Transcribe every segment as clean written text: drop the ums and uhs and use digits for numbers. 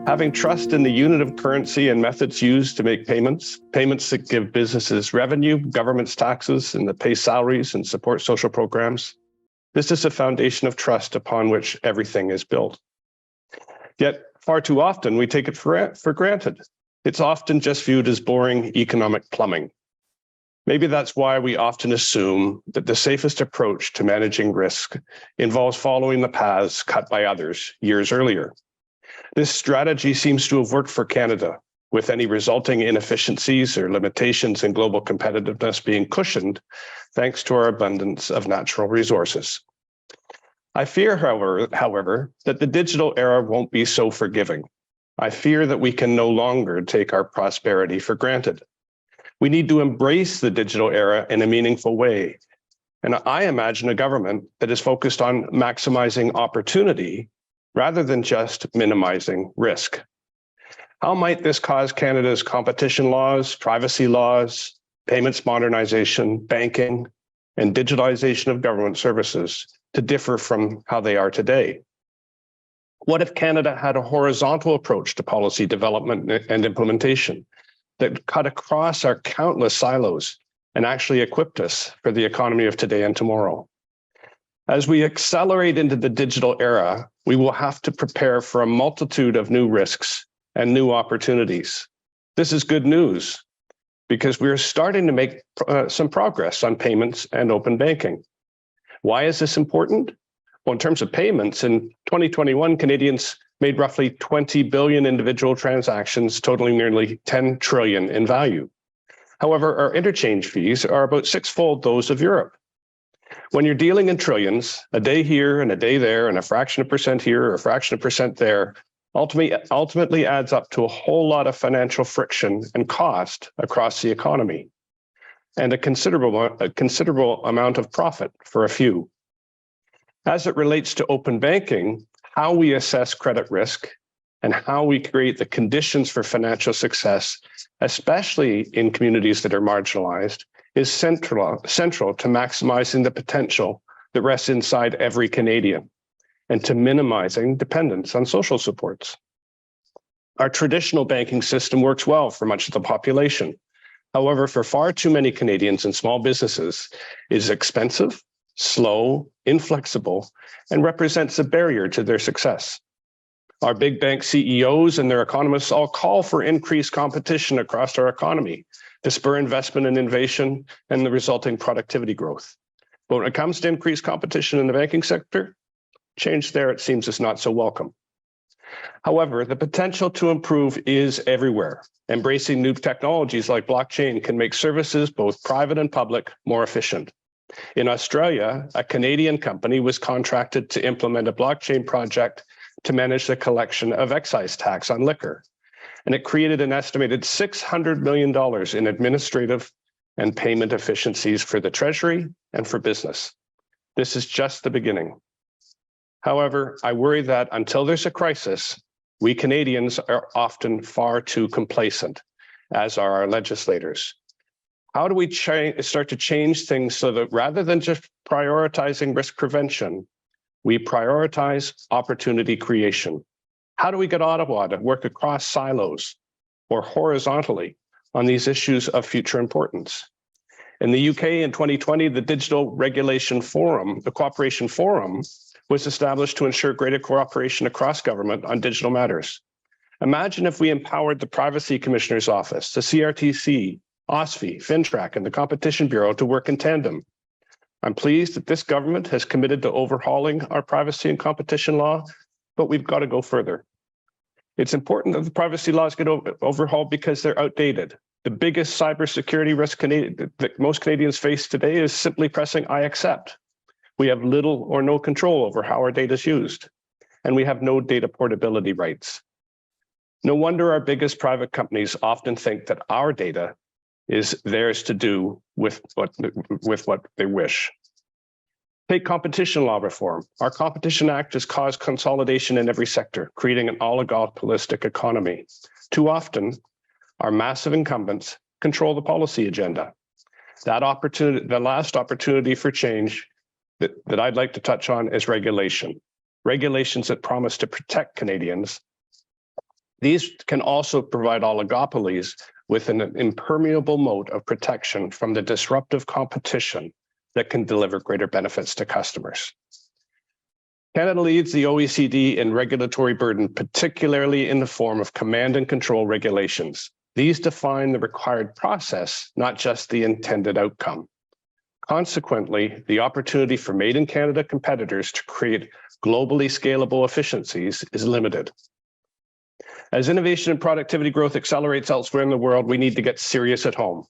Having trust in the unit of currency and methods used to make payments that give businesses revenue, governments taxes, and that pay salaries and support social programs. This is a foundation of trust upon which everything is built. Yet, far too often, we take it for granted. It's often just viewed as boring economic plumbing. Maybe that's why we often assume that the safest approach to managing risk involves following the paths cut by others years earlier. This strategy seems to have worked for Canada, with any resulting inefficiencies or limitations in global competitiveness being cushioned thanks to our abundance of natural resources. I fear, however, that the digital era won't be so forgiving. I fear that we can no longer take our prosperity for granted. We need to embrace the digital era in a meaningful way. And I imagine a government that is focused on maximizing opportunity rather than just minimizing risk. How might this cause Canada's competition laws, privacy laws, payments modernization, banking, and digitalization of government services to differ from how they are today? What if Canada had a horizontal approach to policy development and implementation that cut across our countless silos and actually equipped us for the economy of today and tomorrow? As we accelerate into the digital era, we will have to prepare for a multitude of new risks and new opportunities. This is good news because we're starting to make some progress on payments and open banking. Why is this important? Well, in terms of payments, in 2021, Canadians made roughly 20 billion individual transactions totaling nearly 10 trillion in value. However, our interchange fees are about sixfold those of Europe. When you're dealing in trillions, a day here and a day there and a fraction of percent here or a fraction of percent there ultimately adds up to a whole lot of financial friction and cost across the economy, and a considerable amount of profit for a few. As it relates to open banking, how we assess credit risk and how we create the conditions for financial success, especially in communities that are marginalized, is central to maximizing the potential that rests inside every Canadian and to minimizing dependence on social supports. Our traditional banking system works well for much of the population. However, for far too many Canadians and small businesses, it is expensive, slow, inflexible, and represents a barrier to their success. Our big bank CEOs and their economists all call for increased competition across our economy to spur investment and innovation and the resulting productivity growth. But when it comes to increased competition in the banking sector, change there, it seems, is not so welcome. However, the potential to improve is everywhere. Embracing new technologies like blockchain can make services, both private and public, more efficient. In Australia, a Canadian company was contracted to implement a blockchain project to manage the collection of excise tax on liquor. And it created an estimated $600 million in administrative and payment efficiencies for the Treasury and for business. This is just the beginning. However, I worry that until there's a crisis, we Canadians are often far too complacent, as are our legislators. How do we start to change things so that rather than just prioritizing risk prevention, we prioritize opportunity creation? How do we get Ottawa to work across silos or horizontally on these issues of future importance? In the UK in 2020, the Digital Regulation Forum, the Cooperation Forum, was established to ensure greater cooperation across government on digital matters. Imagine if we empowered the Privacy Commissioner's Office, the CRTC, OSFI, FinTrack, and the Competition Bureau to work in tandem. I'm pleased that this government has committed to overhauling our privacy and competition law, but we've got to go further. It's important that the privacy laws get overhauled because they're outdated. The biggest cybersecurity risk that most Canadians face today is simply pressing I accept. We have little or no control over how our data is used, and we have no data portability rights. No wonder our biggest private companies often think that our data is theirs to do with what they wish. Take competition law reform. Our Competition Act has caused consolidation in every sector, creating an oligopolistic economy. Too often, our massive incumbents control the policy agenda. That opportunity, the last opportunity for change that I'd like to touch on is regulation. Regulations that promise to protect Canadians These can also provide oligopolies with an impermeable moat of protection from the disruptive competition that can deliver greater benefits to customers. Canada leads the OECD in regulatory burden, particularly in the form of command and control regulations. These define the required process, not just the intended outcome. Consequently, the opportunity for Made in Canada competitors to create globally scalable efficiencies is limited. As innovation and productivity growth accelerates elsewhere in the world, we need to get serious at home.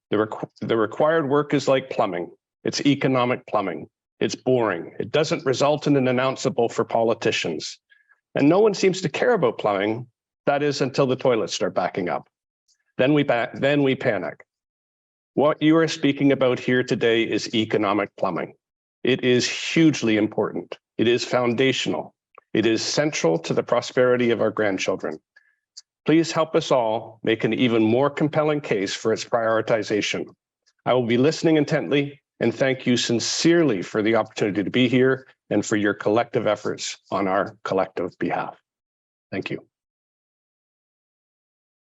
The required work is like plumbing. It's economic plumbing. It's boring. It doesn't result in an announceable for politicians. And no one seems to care about plumbing. That is until the toilets start backing up. Then we panic. What you are speaking about here today is economic plumbing. It is hugely important. It is foundational. It is central to the prosperity of our grandchildren. Please help us all make an even more compelling case for its prioritization. I will be listening intently and thank you sincerely for the opportunity to be here and for your collective efforts on our collective behalf. Thank you.